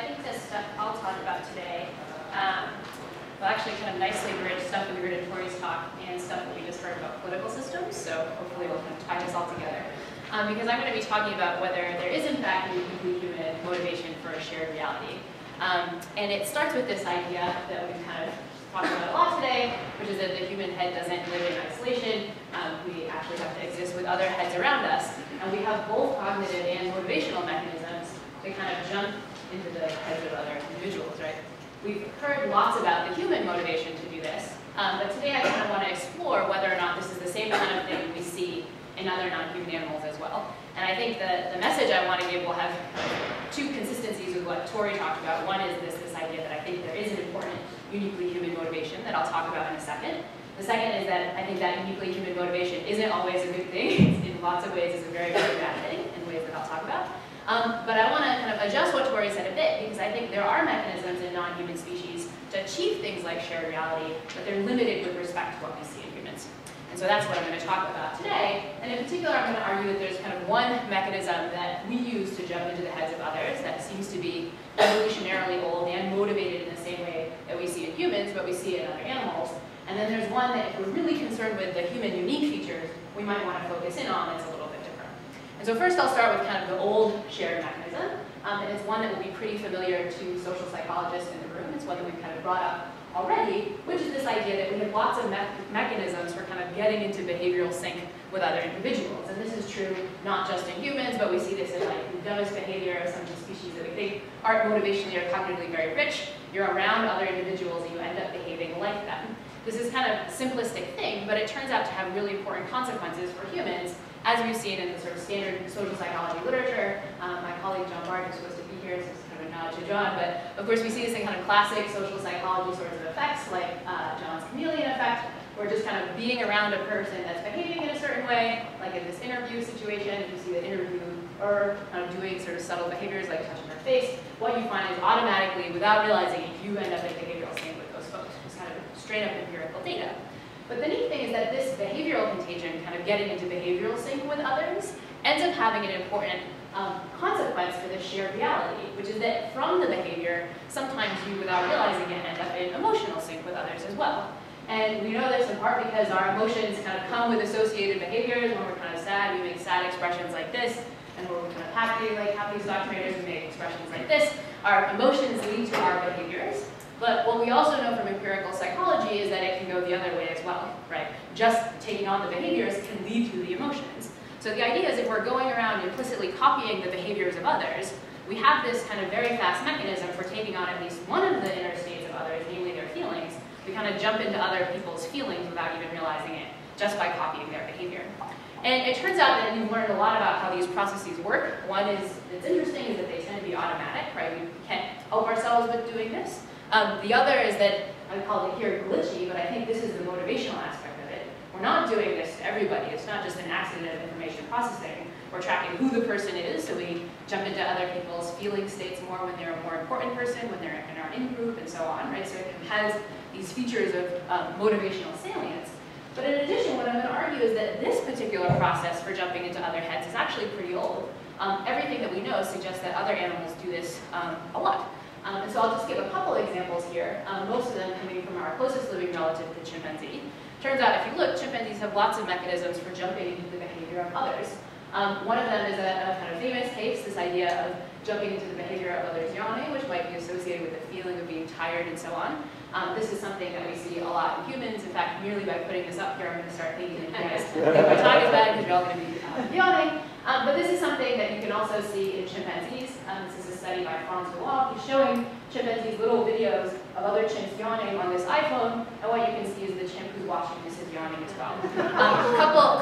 I think the stuff I'll talk about today will actually kind of nicely bridge stuff that we heard in Tori's talk and stuff that we just heard about political systems, so hopefully we'll kind of tie this all together. Because I'm going to be talking about whether there is in fact a uniquely human motivation for a shared reality. And it starts with this idea that we've kind of talked about a lot today, which is that the human head doesn't live in isolation. We actually have to exist with other heads around us. And we have both cognitive and motivational mechanisms to kind of jump into the heads of other individuals, right? We've heard lots about the human motivation to do this, but today I kind of want to explore whether or not this is the same kind of thing we see in other non-human animals as well. And I think the message I want to give will have two consistencies with what Tori talked about. One is this idea that I think there is an important uniquely human motivation that I'll talk about in a second. The second is that I think that uniquely human motivation isn't always a good thing. In lots of ways it's a very, very bad thing in ways that I'll talk about. But I want to kind of adjust what Tori said a bit, because I think there are mechanisms in non-human species to achieve things like shared reality, but they're limited with respect to what we see in humans. And so that's what I'm going to talk about today. And in particular, I'm going to argue that there's kind of one mechanism that we use to jump into the heads of others that seems to be evolutionarily old and motivated in the same way that we see in humans, but we see in other animals. And then there's one that if we're really concerned with the human unique features, we might want to focus in on that's a little bit different. And so first I'll start with kind of the old shared mechanism. And it's one that will be pretty familiar to social psychologists in the room. It's one that we've kind of brought up already, which is this idea that we have lots of mechanisms for kind of getting into behavioral sync with other individuals. And this is true not just in humans, but we see this in like dumbest behavior of some of the species that we think aren't motivationally or cognitively very rich. You're around other individuals and you end up behaving like them. This is kind of a simplistic thing, but it turns out to have really important consequences for humans, as we've seen in the sort of standard social psychology literature. My colleague John Bard is supposed to be here, so it's kind of a nod to John, but of course we see this in kind of classic social psychology sorts of effects, like John's chameleon effect, where just kind of being around a person that's behaving in a certain way, like in this interview situation, if you see the interviewer kind of doing sort of subtle behaviors like touching their face, what you find is automatically, without realizing it, you end up in behavioral sync with those folks. Just kind of straight up empirical data. But the neat thing is that this behavioral contagion, kind of getting into behavioral sync with others, ends up having an important consequence for this shared reality, which is that from the behavior, sometimes you, without realizing it, end up in emotional sync with others as well. And we know this in part because our emotions kind of come with associated behaviors. When we're kind of sad, we make sad expressions like this. And when we're kind of happy, like happy stock traders, we make expressions like this. Our emotions lead to our behaviors. But what we also know from empirical psychology is that it can go the other way as well, right? Just taking on the behaviors can lead to the emotions. So the idea is if we're going around implicitly copying the behaviors of others, we have this kind of very fast mechanism for taking on at least one of the inner states of others, namely their feelings. We kind of jump into other people's feelings without even realizing it, just by copying their behavior. And it turns out that we've learned a lot about how these processes work. One is, that's interesting, is that they tend to be automatic, right? We can't help ourselves with doing this. The other is that, I call it here glitchy, but I think this is the motivational aspect of it. We're not doing this to everybody. It's not just an accident of information processing. We're tracking who the person is, so we jump into other people's feeling states more when they're a more important person, when they're in our in-group, and so on, right? So it has these features of motivational salience. But in addition, what I'm going to argue is that this particular process for jumping into other heads is actually pretty old. Everything that we know suggests that other animals do this a lot. And so I'll just give a couple examples here, most of them coming from our closest living relative, the chimpanzee. Turns out, if you look, chimpanzees have lots of mechanisms for jumping into the behavior of others. One of them is a kind of famous case, this idea of jumping into the behavior of others' yawning, which might be associated with the feeling of being tired and so on. This is something that we see a lot in humans. In fact, merely by putting this up here, I'm going to start thinking that you guys think my talk is bad because you're all going to be yawning. But this is something that you can also see in chimpanzees. This is a study by Franz de Waal. He's showing chimpanzees little videos of other chimps yawning on this iPhone, and what you can see is the chimp who's watching this is yawning as well.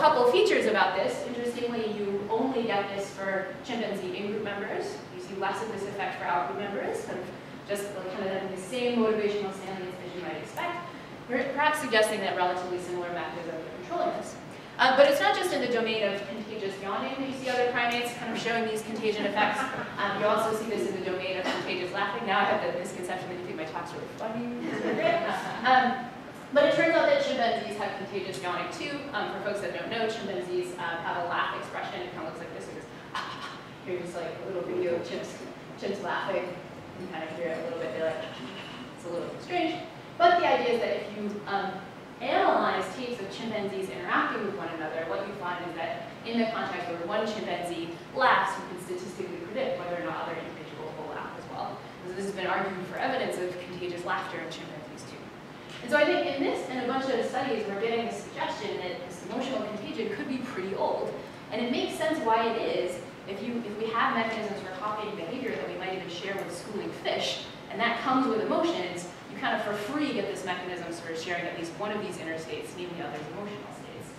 Couple features about this. Interestingly, you only get this for chimpanzee in-group members. You see less of this effect for out-group members, just kind of having the same motivational salience as you might expect, perhaps suggesting that relatively similar mechanisms are controlling this. But it's not just in the domain of contagious yawning that you see other primates kind of showing these contagion effects. You also see this in the domain of contagious laughing. Now I have the misconception that you think my talk's really funny. But it turns out that chimpanzees have contagious yawning too. For folks that don't know, chimpanzees have a laugh expression. It kind of looks like this. It goes, ah. Here's just like a little video of chimps laughing. You kind of hear it a little bit, they're like, it's a little strange. But the idea is that if you analyze tapes of chimpanzees interacting with one another, what you find is that in the context where one chimpanzee laughs, you can statistically predict whether or not other individuals will laugh as well. So this has been argued for evidence of contagious laughter in chimpanzees too. And so I think in this and a bunch of studies, we're getting the suggestion that this emotional contagion could be pretty old. And it makes sense why it is if we have mechanisms for copying behavior that we might even share with schooling fish, and that comes with emotions, you kind of for free get this mechanism for sharing at least one of these inner states, namely others' emotional states.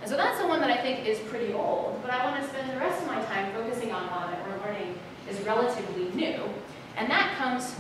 And so that's the one that I think is pretty old, but I want to spend the rest of my time focusing on one that we're learning is relatively new. And that comes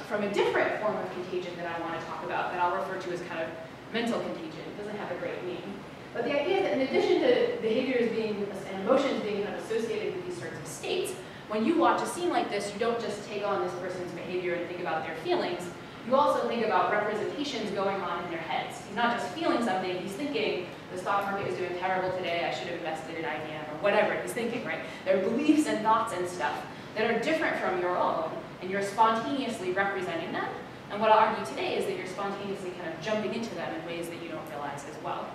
from a different form of contagion that I want to talk about that I'll refer to as kind of mental contagion. It doesn't have a great name. But the idea is that in addition to behaviors being and emotions being kind of associated with these sorts of states, when you watch a scene like this, you don't just take on this person's behavior and think about their feelings. You also think about representations going on in their heads. He's not just feeling something, he's thinking, the stock market is doing terrible today, I should have invested in IBM, or whatever he's thinking, right? There are beliefs and thoughts and stuff that are different from your own, and you're spontaneously representing them. And what I'll argue today is that you're spontaneously kind of jumping into them in ways that you don't realize as well.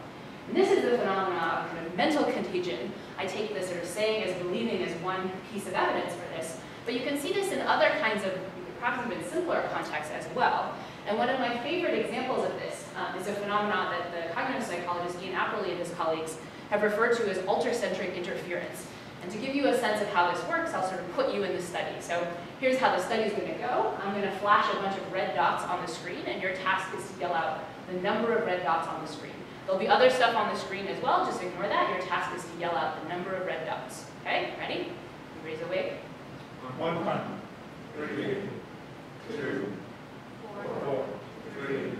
And this is the phenomenon of kind of mental contagion. I take this sort of saying as believing as one piece of evidence for this. But you can see this in other kinds of, perhaps even simpler contexts as well. And one of my favorite examples of this is a phenomenon that the cognitive psychologist Ian Apperly and his colleagues have referred to as ultracentric interference. And to give you a sense of how this works, I'll sort of put you in the study. So here's how the study is going to go. I'm going to flash a bunch of red dots on the screen, and your task is to yell out the number of red dots on the screen. There'll be other stuff on the screen as well, just ignore that. Your task is to yell out the number of red dots. Okay, ready? Everybody's awake? 1, 3, 2, 4, 3,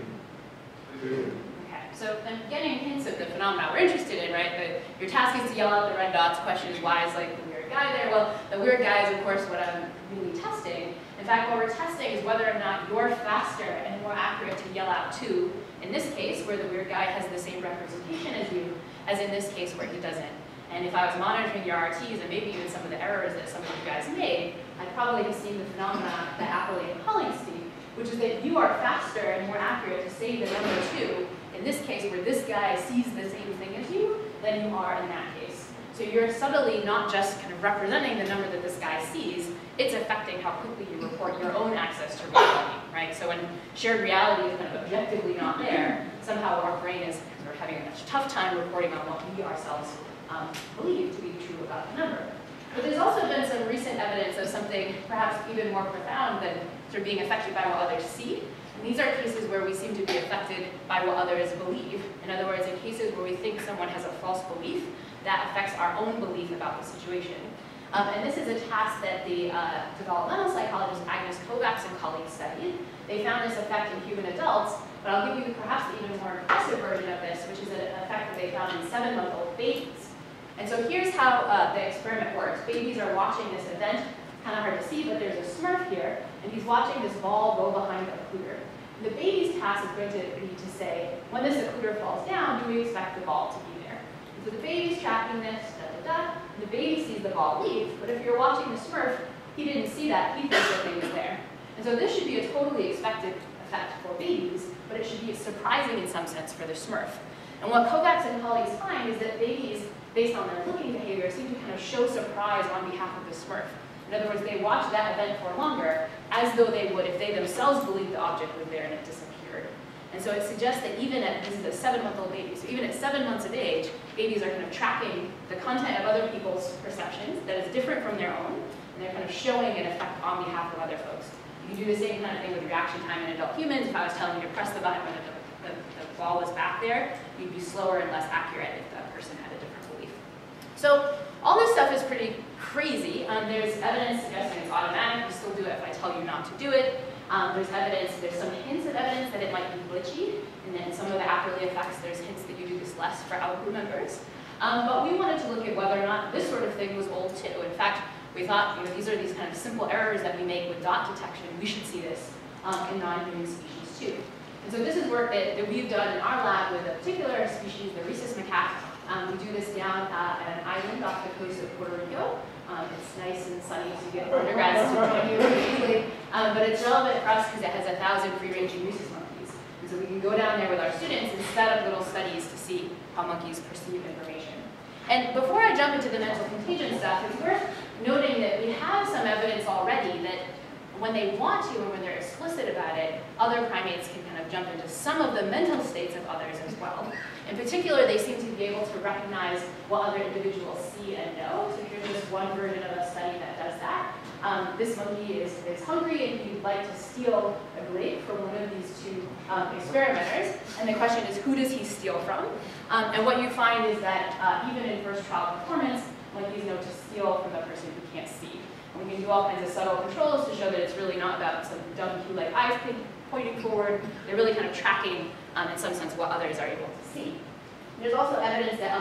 2. Okay, so I'm getting hints of the phenomena we're interested in, right? Your task is to yell out the red dots. Question is, why is like the weird guy there? Well, the weird guy is, of course, what I'm really testing. In fact, what we're testing is whether or not you're faster and more accurate to yell out to, in this case, where the weird guy has the same representation as you, as in this case where he doesn't. And if I was monitoring your RTs and maybe even some of the errors that some of you guys made, I'd probably have seen the phenomena that Apperly and colleagues see, which is that you are faster and more accurate to say the number 2, in this case where this guy sees the same thing as you, than you are in that case. So you're subtly not just kind of representing the number that this guy sees, it's affecting how quickly you report your own access to reality, right? So when shared reality is kind of objectively not there, somehow our brain is sort of having a tough time reporting on what we ourselves believe to be true about the number. But there's also been some recent evidence of something perhaps even more profound than sort of being affected by what others see. And these are cases where we seem to be affected by what others believe. In other words, in cases where we think someone has a false belief, that affects our own belief about the situation. And this is a task that the developmental psychologist Agnes Kovacs and colleagues studied. They found this effect in human adults, but I'll give you perhaps the even more impressive version of this, which is an effect that they found in 7-month-old babies. And so here's how the experiment works. Babies are watching this event, kind of hard to see, but there's a Smurf here, and he's watching this ball go behind the occluder. And the baby's task is going to be to say, when this occluder falls down, do we expect the ball to be there? And so the baby's tracking this, and the baby sees the ball leave, but if you're watching the Smurf, he didn't see that, he thinks the thing is there. And so this should be a totally expected effect for babies, but it should be surprising in some sense for the Smurf. And what Kovacs and colleagues find is that babies, based on their looking behavior, seem to kind of show surprise on behalf of the Smurf. In other words, they watch that event for longer, as though they would if they themselves believed the object was there and it disappeared. And so it suggests that even at, this is a 7-month-old baby, so even at 7 months of age, babies are kind of tracking the content of other people's perceptions that is different from their own, and they're kind of showing an effect on behalf of other folks. You can do the same kind of thing with reaction time in adult humans. If I was telling you to press the button when the ball was back there, you'd be slower and less accurate if that person had a different belief. So all this stuff is pretty crazy. There's evidence suggesting it's automatic. You still do it if I tell you not to do it. There's evidence, there's some hints of evidence that it might be glitchy, and then some of the Apperly effects, there's hints that you do this less for outgroup members. But we wanted to look at whether or not this sort of thing was old too. In fact, we thought, these are these kind of simple errors that we make with dot detection. We should see this in non-human species too. And so this is work that we've done in our lab with a particular species, the rhesus macaque. We do this down at an island off the coast of Puerto Rico. It's nice and sunny, so you get undergrads to join you. But it's relevant for us because it has 1,000 free-ranging rhesus monkeys. And so we can go down there with our students and set up little studies to see how monkeys perceive information. And before I jump into the mental contagion stuff, it's worth noting that we have some evidence already that when they want to and when they're explicit about it, other primates can kind of jump into some of the mental states of others as well. In particular, they seem to be able to recognize what other individuals see and know. So here's just one version of a study that does that. This monkey is hungry and he'd like to steal a grape from one of these two experimenters. And the question is, who does he steal from? And what you find is that even in first trial performance, monkeys know to steal from the person who can't see. And we can do all kinds of subtle controls to show that it's really not about some dumb cue-like eyes pointing forward. They're really kind of tracking, in some sense, what others are able to see. There's also evidence that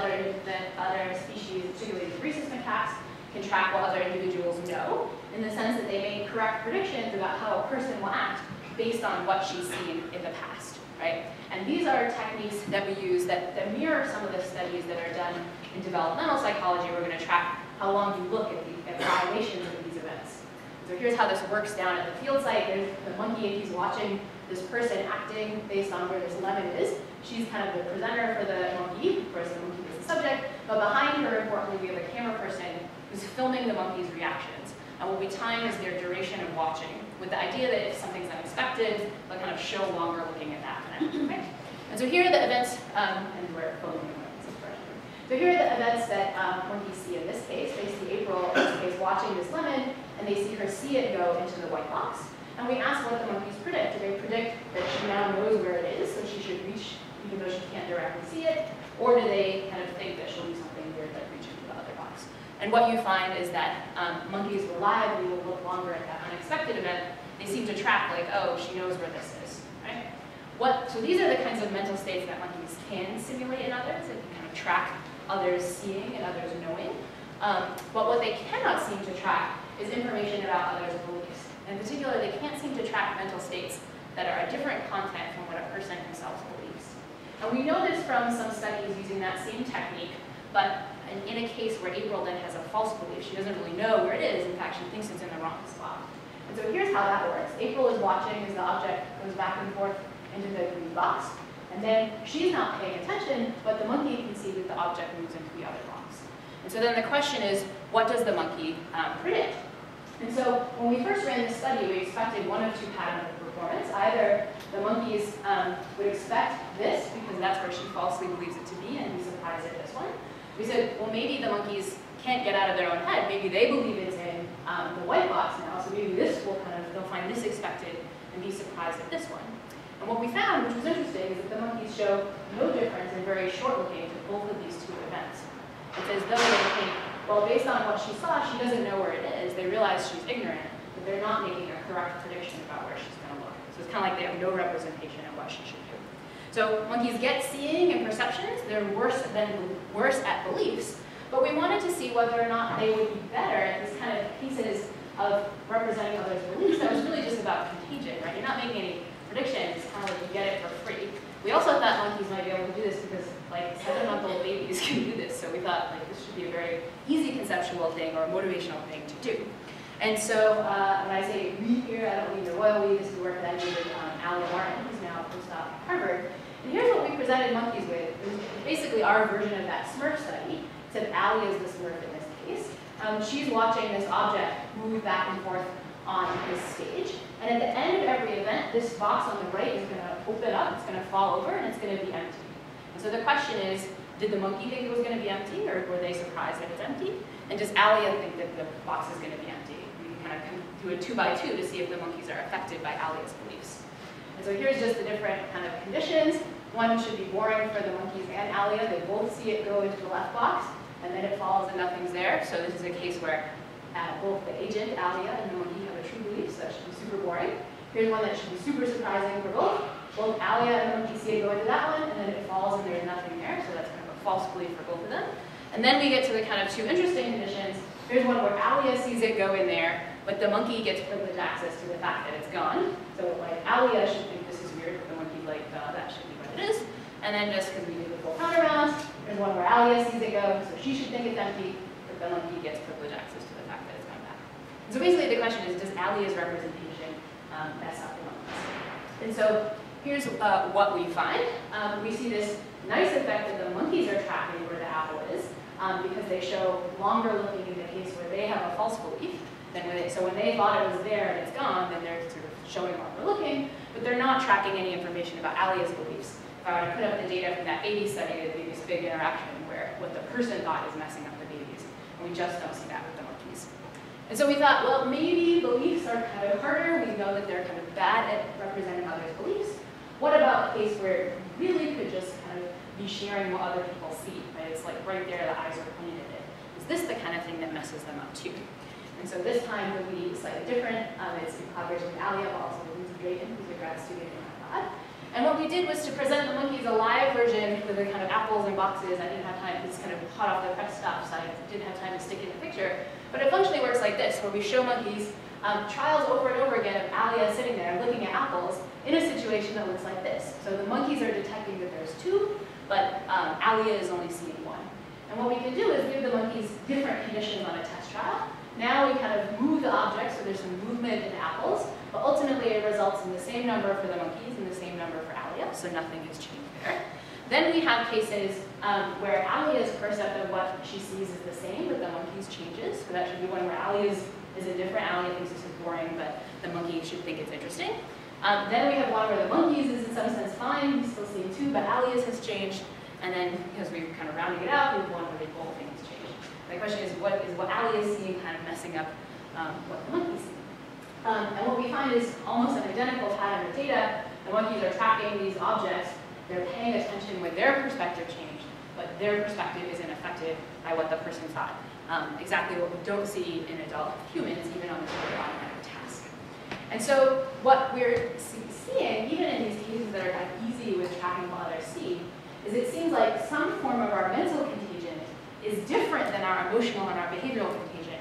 other species, particularly rhesus macaques, can track what other individuals know, in the sense that they make correct predictions about how a person will act based on what she's seen in the past, right? And these are techniques that we use that mirror some of the studies that are done in developmental psychology. We're going to track how long you look at violations of these events. So here's how this works down at the field site. There's the monkey, and he's watching this person acting based on where this lemon is. She's kind of the presenter for the monkey. Of course, the monkey is the subject. But behind her, importantly, we have a camera person who's filming the monkey's reactions. And what we time is their duration of watching, with the idea that if something's unexpected, they'll kind of show longer looking at that. Okay? And so here are the events, and we're filming the monkey's expression. So here are the events that monkeys see in this case. They see April, in this case, watching this lemon, and they see her see it go into the white box. And we ask what the monkeys predict. Do they predict that she now knows where it is, so she should reach, even though she can't directly see it? Or do they kind of think that she'll do something weird like reach into the other box? And what you find is that monkeys reliably will look longer at that unexpected event. They seem to track like, oh, she knows where this is, right? So these are the kinds of mental states that monkeys can simulate in others. They can kind of track others seeing and others knowing. But what they cannot seem to track is information about others' beliefs. In particular, they can't seem to track mental states that are a different content from what a person himself believes. And we know this from some studies using that same technique, but in a case where April then has a false belief, she doesn't really know where it is. In fact, she thinks it's in the wrong spot. And so here's how that works. April is watching as the object goes back and forth into the green box. And then she's not paying attention, but the monkey can see that the object moves into the other box. And so then the question is, what does the monkey predict? And so when we first ran this study, we expected one of two patterns of performance. Either the monkeys would expect this, because that's where she falsely believes it to be, and be surprised at this one. We said, well, maybe the monkeys can't get out of their own head. Maybe they believe it's in the white box now, so maybe this will they'll find this expected and be surprised at this one. And what we found, which was interesting, is that the monkeys show no difference in very short looking to both of these two events. It's as though they think, well, based on what she saw, she doesn't know where it is. They realize she's ignorant, but they're not making a correct prediction about where she's going to look. So it's kind of like they have no representation of what she should do. So monkeys get seeing and perceptions. They're worse at beliefs. But we wanted to see whether or not they would be better at these kind of pieces of representing others' beliefs. That was really just about contagion, right? You're not making any predictions. It's kind of like you get it for free. We also thought monkeys might be able to do this because, like, 7-month-old babies can do this. So we thought, like, this should be a very easy conceptual thing or a motivational thing to do. And so when I say we here, I don't mean the royal we. This is the work that I did with Allie Martin, who's now a postdoc at Harvard. And here's what we presented monkeys with. It was basically our version of that Smurf study, except Allie is the Smurf in this case. She's watching this object move back and forth on this stage. And at the end of every event, this box on the right is going to open up, it's going to fall over, and it's going to be empty. And so the question is, did the monkey think it was going to be empty, or were they surprised that it's empty? And does Alia think that the box is going to be empty? We can kind of do a 2x2 to see if the monkeys are affected by Alia's beliefs. And so here's just the different kind of conditions. One should be boring for the monkeys and Alia. They both see it go into the left box, and then it falls and nothing's there. So this is a case where both the agent, Alia, and the monkey have a true belief, so that should be super boring. Here's one that should be super surprising for both. Both Alia and the monkey see it go into that one, and then it falls and there's nothing there, so that's kind of a false belief for both of them. And then we get to the kind of two interesting conditions. Here's one where Alia sees it go in there, but the monkey gets privileged access to the fact that it's gone. So like Alia should think this is weird, but the monkey's like, that should be what it is. And then just because we did the full counterbalance, there's one where Alia sees it go, so she should think it's empty, but the monkey gets privileged access to the fact that it's gone back. So basically the question is, does Alia's representation mess up the monkeys. And so here's what we find. We see this nice effect that the monkeys are tracking where the apple is, because they show longer looking in the case where they have a false belief. So when they thought it was there and it's gone, then they're sort of showing longer looking, but they're not tracking any information about Alia's beliefs. If I were to put up the data from that baby study, there'd be this big interaction where what the person thought is messing up the babies, and we just don't see that with the monkeys. And so we thought, well, maybe beliefs are kind of harder. We know that they're kind of bad at representing others' beliefs. What about a case where you really could just kind of be sharing what other people see, right? It's like right there, the eyes are pointed at it. Is this the kind of thing that messes them up too? And so this time the lead is slightly different. It's in collaboration with Alia, but also with Lindsay Drayton, who's a grad student in my lab. And what we did was to present the monkeys a live version with the kind of apples and boxes. I didn't have time, it's kind of hot off the press stuff, so I didn't have time to stick it in the picture. But it functionally works like this, where we show monkeys trials over and over again of Alia sitting there looking at apples in a situation that looks like this. So the monkeys are detecting that there's two, but Alia is only seeing one. And what we can do is give the monkeys different conditions on a test trial. Now we kind of move the object, so there's some movement in apples, but ultimately it results in the same number for the monkeys and the same number for Alia, so nothing has changed there. Then we have cases where Alia's percept of what she sees is the same, but the monkey's changes. So that should be one where Alia's is indifferent. Alia thinks this is boring, but the monkey should think it's interesting. Then we have one where the monkey's is in some sense fine, he's still seeing two, but Alia's has changed. And then, because we're kind of rounding it out, we have one where they both think it's changed. The question is what Alia is seeing kind of messing up what the monkeys see? And what we find is almost an identical pattern of data. The monkeys are tracking these objects. They're paying attention when their perspective changed, but their perspective isn't affected by what the person thought. Exactly what we don't see in adult humans, even on this very automatic task. And so what we're seeing, even in these cases that are kind of easy with tracking what others see, is it seems like some form of our mental contagion is different than our emotional and our behavioral contagion.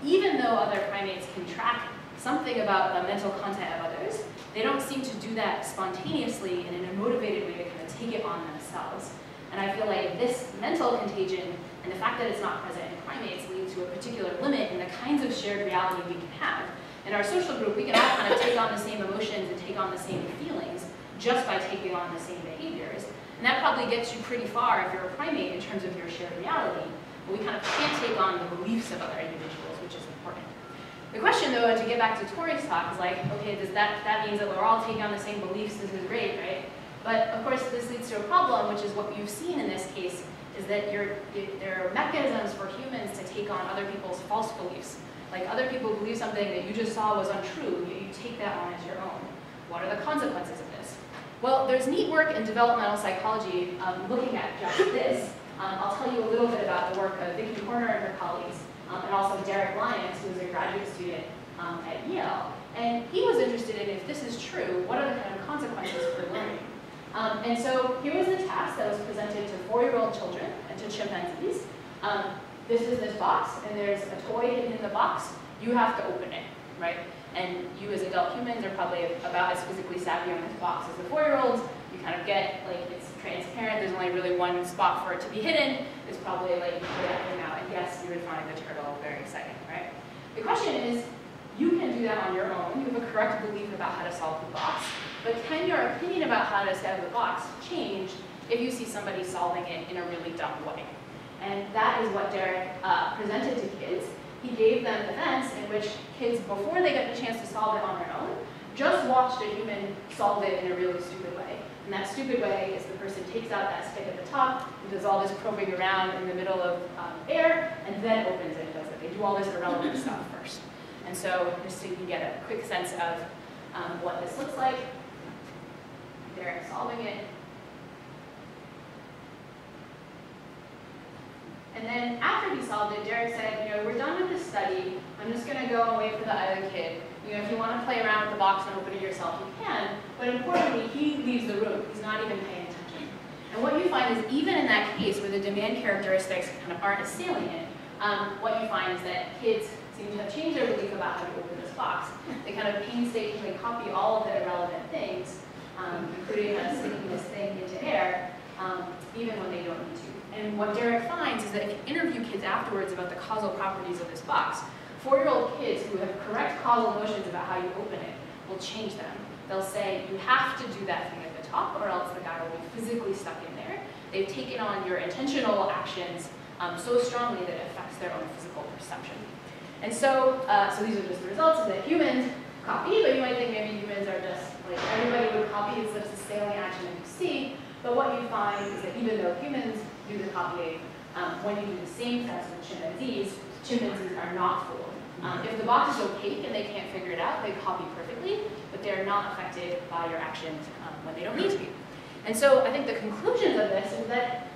Even though other primates can track something about the mental content of others, they don't seem to do that spontaneously and in a motivated way to kind of take it on themselves. And I feel like this mental contagion and the fact that it's not present in primates leads to a particular limit in the kinds of shared reality we can have. In our social group, we can all kind of take on the same emotions and take on the same feelings just by taking on the same behaviors. And that probably gets you pretty far if you're a primate in terms of your shared reality. But we kind of can't take on the beliefs of other individuals, which is important. The question, though, to get back to Tori's talk, is like, okay, that means that we're all taking on the same beliefs, this is great, right? But of course, this leads to a problem, which is what you've seen in this case, is that there are mechanisms for humans to take on other people's false beliefs. Like other people believe something that you just saw was untrue, yet you take that on as your own. What are the consequences of this? Well, there's neat work in developmental psychology looking at just this. I'll tell you a little bit about the work of Vicki Horner and her colleagues, and also Derek Lyons, who was a graduate student at Yale. And he was interested in, if this is true, what are the kind of consequences for learning? And so here was a task that was presented to 4-year-old children and to chimpanzees. This is this box, and there's a toy hidden in the box. You have to open it, right? And you as adult humans are probably about as physically savvy on this box as the 4-year-olds. You kind of get, like, it's transparent. There's only really one spot for it to be hidden. It's probably like, you pull that thing out, and yes, you would find the turtle very exciting, right? The question is, you can do that on your own. You have a correct belief about how to solve the box. But can your opinion about how to solve the box change if you see somebody solving it in a really dumb way? And that is what Derek presented to kids. He gave them events in which kids, before they get the chance to solve it on their own, just watched a human solve it in a really stupid way. And that stupid way is the person takes out that stick at the top and does all this probing around in the middle of air, and then opens it and does it. They do all this irrelevant stuff first. And so just so you can get a quick sense of what this looks like, Derek solving it. And then after he solved it, Derek said, we're done with this study. I'm just going to go and wait for the other kid. If you want to play around with the box and open it yourself, you can. But importantly, he leaves the room. He's not even paying attention. And what you find is, even in that case where the demand characteristics kind of aren't as salient, what you find is that kids seem to have changed their belief about how to open this box. They kind of painstakingly copy all of the irrelevant things, including sticking this thing into air, even when they don't need to. And what Derek finds is that if you interview kids afterwards about the causal properties of this box, 4-year-old kids who have correct causal notions about how you open it will change them. They'll say, you have to do that thing at the top, or else the guy will be physically stuck in there. They've taken on your intentional actions so strongly that it affects their own physical perception. And so, so these are just the results that humans copy, but you might think maybe humans are just, like, everybody would copy, it's just a scaling action that you see. But what you find is that even though humans do the copying, when you do the same test with chimpanzees are not fooled. If the box is opaque and they can't figure it out, they copy perfectly, but they're not affected by your actions when they don't need to be. And so I think the conclusions of this is that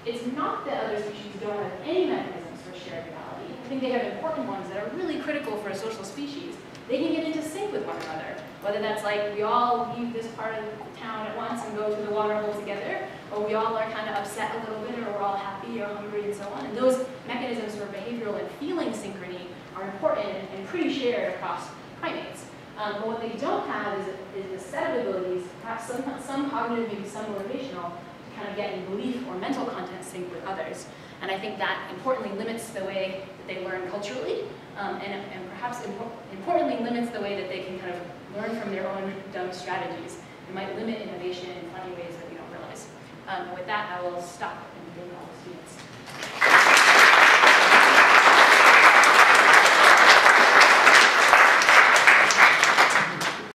it's not that other species don't have any mechanisms for shared reality. I think they have important ones that are really critical for a social species. They can get into sync with one another, whether that's like we all leave this part of the town at once and go to the water hole together, or we all are kind of upset a little bit, or we're all happy or hungry and so on. And those mechanisms for behavioral and feeling synchrony are important and pretty shared across primates. But what they don't have is a set of abilities, perhaps some cognitive, maybe some motivational, to kind of get in belief or mental content sync with others. And I think that importantly limits the way that they learn culturally, and perhaps importantly limits the way that they can kind of learn from their own dumb strategies. It might limit innovation in funny ways that we don't realize. With that, I will stop and thank all the students.